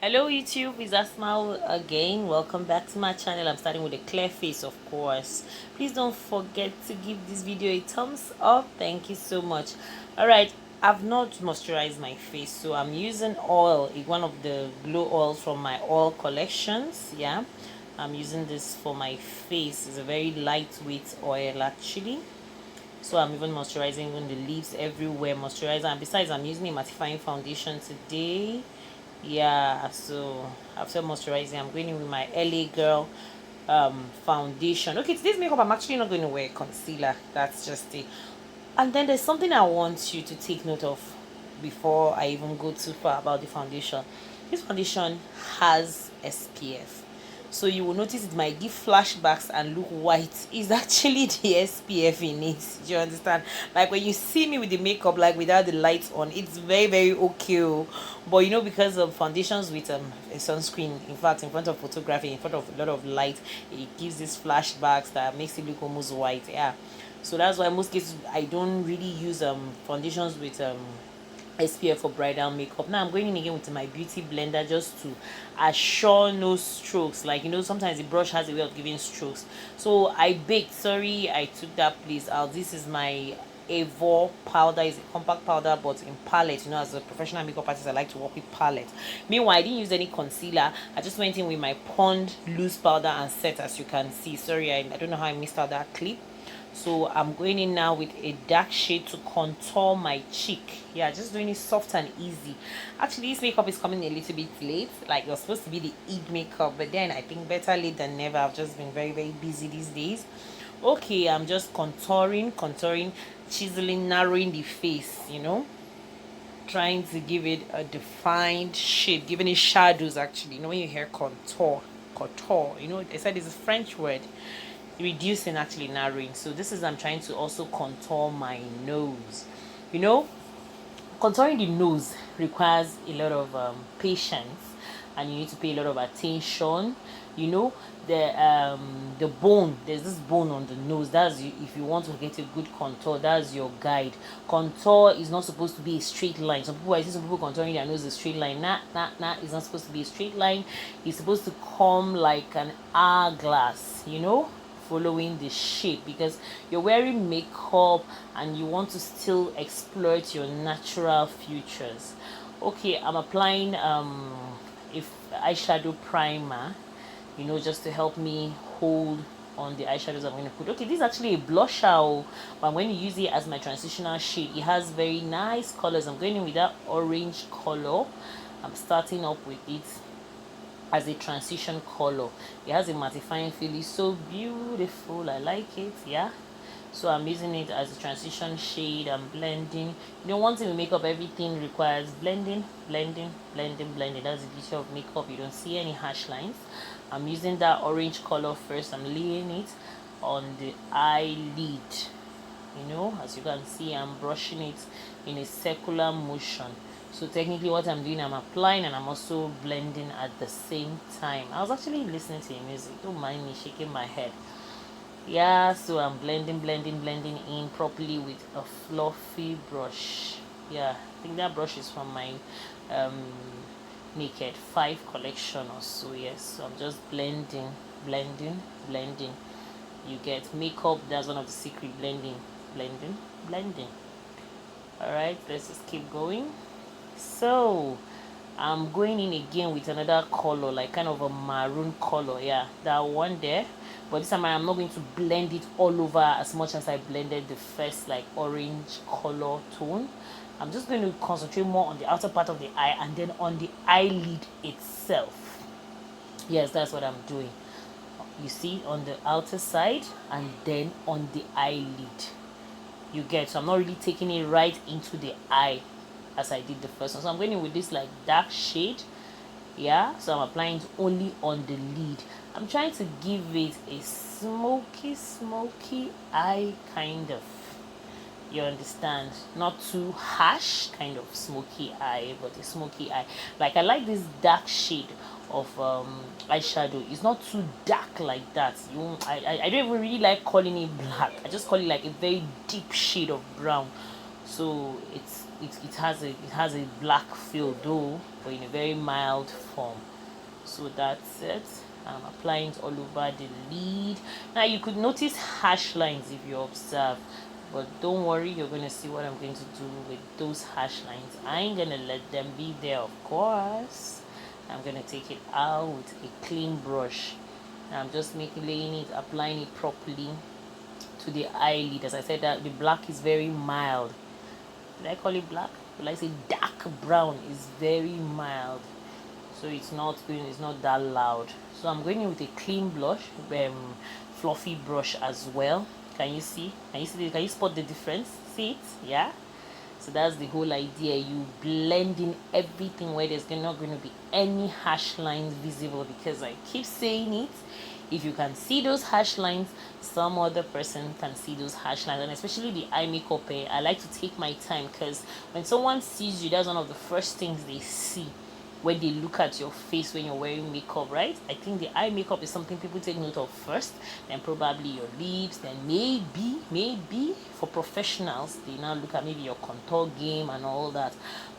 Hello YouTube, it's Asma again. Welcome back to my channel. I'm starting with a clear face, of course. Please don't forget to give this video a thumbs up. Thank you so much. Alright, I've not moisturized my face, so I'm using oil, one of the glow oils from my oil collections. Yeah, I'm using this for my face. It's a very lightweight oil actually. So I'm even moisturizing even the leaves everywhere, moisturizer. And besides, I'm using a mattifying foundation today. Yeah, so after moisturizing, I'm going in with my LA Girl foundation. Okay, today's makeup, I'm actually not going to wear concealer. That's just it. And then there's something I want you to take note of before I even go too far about the foundation. This foundation has SPF. So you will notice it might give flashbacks and look white. Is actually the SPF in it. Do you understand? Like when you see me with the makeup, like without the lights on, it's very, very okay. But you know, because of foundations with a sunscreen, in fact, in front of photography, in front of a lot of light, it gives these flashbacks that makes it look almost white. Yeah. So that's why most cases I don't really use foundations with SPF for bridal makeup. Now I'm going in again with my beauty blender just to assure no strokes. Like, you know, sometimes the brush has a way of giving strokes. So I baked. Sorry, I took that place out. This is my Evo powder. Is a compact powder but in palette. You know, as a professional makeup artist, I like to work with palette. Meanwhile, I didn't use any concealer. I just went in with my Pond loose powder and set, as you can see. Sorry, I don't know how I missed out that clip. So I'm going in now with a dark shade to contour my cheek. Yeah, just doing it soft and easy. Actually, this makeup is coming a little bit late. Like, it was supposed to be the Eid makeup, but then I think better late than never. I've just been very, very busy these days. Okay, I'm just contouring, chiseling, narrowing the face, you know, trying to give it a defined shape, giving it shadows. Actually, you know, when you hear contour, you know, they said it's a French word, reducing, actually narrowing. So this is, I'm trying to also contour my nose. You know, contouring the nose requires a lot of patience, and you need to pay a lot of attention. You know, the bone, there's this bone on the nose. That's you, if you want to get a good contour, that's your guide. Contour is not supposed to be a straight line. Some people, I see some people contouring their nose a straight line. Nah, it's not supposed to be a straight line. It's supposed to come like an hourglass, you know, following the shape, because you're wearing makeup and you want to still exploit your natural features. Okay, I'm applying if eyeshadow primer, you know, just to help me hold on the eyeshadows I'm going to put. Okay, this is actually a blusher, but I'm going to use it as my transitional shade. It has very nice colors. I'm going in with that orange color. I'm starting up with it as a transition color. It has a mattifying feel. It's so beautiful. I like it. Yeah, so I'm using it as a transition shade. I'm blending. You know, one thing with makeup, everything requires blending. That's the beauty of makeup. You don't see any harsh lines. I'm using that orange color first. I'm laying it on the eyelid. You know, as you can see, I'm brushing it in a circular motion. So technically what I'm doing, I'm applying and I'm also blending at the same time. I was actually listening to music, don't mind me shaking my head. Yeah, so I'm blending in properly with a fluffy brush. Yeah, I think that brush is from my um Naked 5 collection or so. Yes, so I'm just blending. You get makeup, that's one of the secret. Blending. All right, let's just keep going. So I'm going in again with another color, like kind of a maroon color. Yeah, that one there. But this time I'm not going to blend it all over as much as I blended the first, like, orange color tone. I'm just going to concentrate more on the outer part of the eye and then on the eyelid itself. Yes, that's what I'm doing. You see, on the outer side and then on the eyelid. You get, so I'm not really taking it right into the eye as I did the first one. So I'm going in with this like dark shade. Yeah, so I'm applying it only on the lid. I'm trying to give it a smoky eye kind of, you understand, not too harsh, kind of smoky eye, but a smoky eye. Like, I like this dark shade of eyeshadow. It's not too dark like that. I don't even really like calling it black. I just call it like a very deep shade of brown. So it's it has a black feel though, but in a very mild form. So that's it. I'm applying it all over the lid. Now you could notice harsh lines if you observe, but don't worry, you're going to see what I'm going to do with those harsh lines. I ain't going to let them be there, of course. I'm going to take it out with a clean brush. I'm just laying it, applying it properly to the eyelid. As I said, that the black is very mild. Did I call it black? Will I say dark brown is very mild, so it's not that loud. So I'm going in with a clean blush, fluffy brush as well. Can you spot the difference? See it? Yeah. So that's the whole idea. You blend in everything where there's not going to be any harsh lines visible, because I keep saying it, if you can see those harsh lines, some other person can see those harsh lines. And especially the eye makeup, I like to take my time, because when someone sees you, that's one of the first things they see when they look at your face when you're wearing makeup, right? I think the eye makeup is something people take note of first, then probably your lips, then maybe for professionals they now look at maybe your contour game and all that.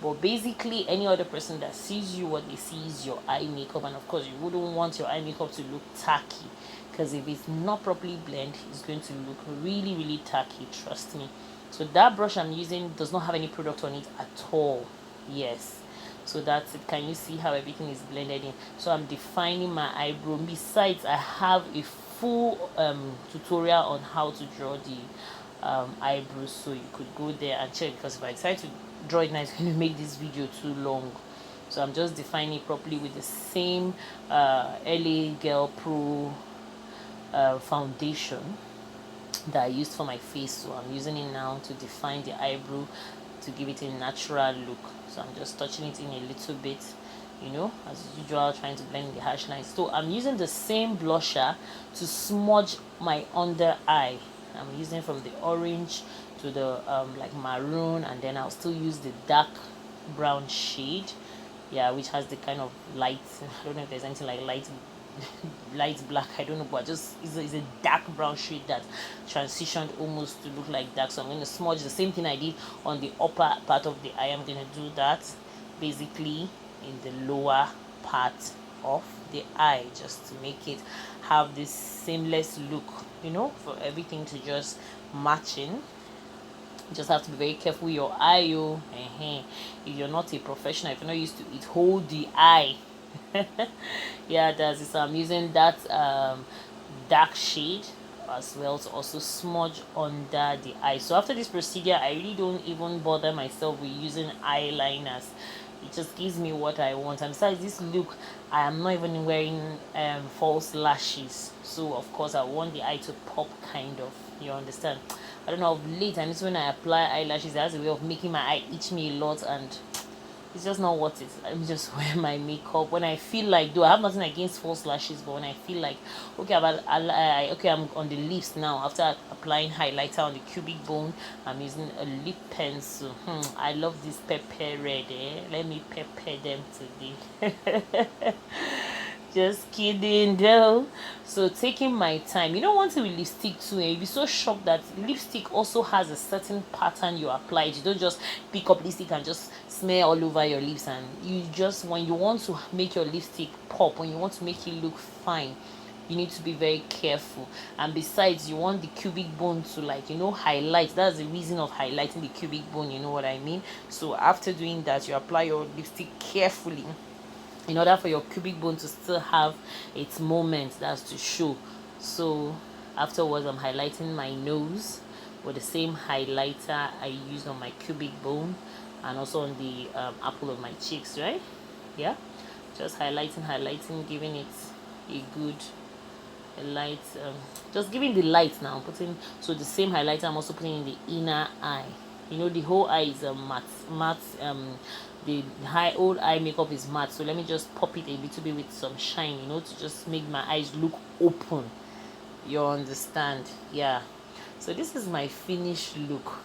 But basically, any other person that sees you, what they see is your eye makeup. And of course, you wouldn't want your eye makeup to look tacky, because if it's not properly blended, it's going to look really, really tacky, trust me. So that brush I'm using does not have any product on it at all. Yes, so that's it. Can you see how everything is blended in? So I'm defining my eyebrow. Besides, I have a full tutorial on how to draw the eyebrows, so you could go there and check, because if I decide to draw it now, it's going to make this video too long. So I'm just defining it properly with the same LA Girl Pro foundation that I used for my face. So I'm using it now to define the eyebrow, to give it a natural look. So I'm just touching it in a little bit, as usual, trying to blend the harsh lines. So I'm using the same blusher to smudge my under eye. I'm using from the orange to the like maroon, and then I'll still use the dark brown shade, yeah, which has the kind of light, I don't know if there's anything like light black, I don't know, but just is a dark brown shade that transitioned almost to look like dark. So I'm going to smudge the same thing I did on the upper part of the eye. I'm going to do that basically in the lower part of the eye, just to make it have this seamless look, for everything to just match in. You just have to be very careful with your eye. If you're not a professional, if you're not used to it, hold the eye. Yeah, that's it. So I'm using that dark shade as well to also smudge under the eye. So after this procedure, I really don't even bother myself with using eyeliners. It just gives me what I want. And besides this look, I am not even wearing false lashes, so of course I want the eye to pop, kind of, you understand. I don't know, of late, and it's when I apply eyelashes, it has a way of making my eye itch me a lot, and it's just not worth it. I'm just wear my makeup when I feel like. Though I have nothing against false lashes, but when I feel like, okay, I'm on the lips now. After applying highlighter on the cubic bone, I'm using a lip pencil. I love this pepper red. Let me pepper them today. Just kidding though. So taking my time. You don't want to with lipstick too. You'll be so shocked that lipstick also has a certain pattern you apply. You don't just pick up lipstick and just smear all over your lips. And you just, when you want to make your lipstick pop, when you want to make it look fine, you need to be very careful. And besides, you want the cubic bone to, like, highlight. That's the reason of highlighting the cubic bone, you know what I mean. So after doing that, you apply your lipstick carefully, in order for your cubic bone to still have its moment, that's to show. So afterwards, I'm highlighting my nose with the same highlighter I used on my cubic bone, and also on the apple of my cheeks, right? Yeah, just highlighting, giving it a good light, just giving the light. Now putting, so the same highlighter I'm also putting in the inner eye. The whole eye is a matte the high old eye makeup is matte, so let me just pop it a little bit with some shine, to just make my eyes look open, you understand. Yeah, so this is my finished look.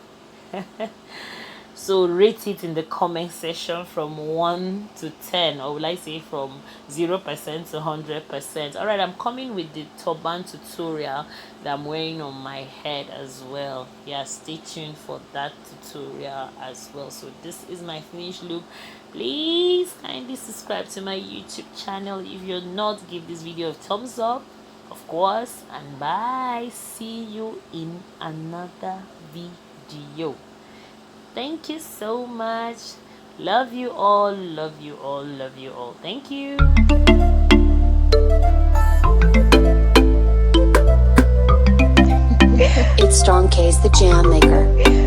So rate it in the comment section from 1 to 10, or will I say from 0% to 100%. All right, I'm coming with the turban tutorial that I'm wearing on my head as well. Yeah, stay tuned for that tutorial as well. So this is my finished look. Please kindly subscribe to my YouTube channel. If you're not, give this video a thumbs up, of course, and bye. See you in another video. Thank you so much. Love you all, love you all, love you all. Thank you. It's Strong K's the Jam Maker.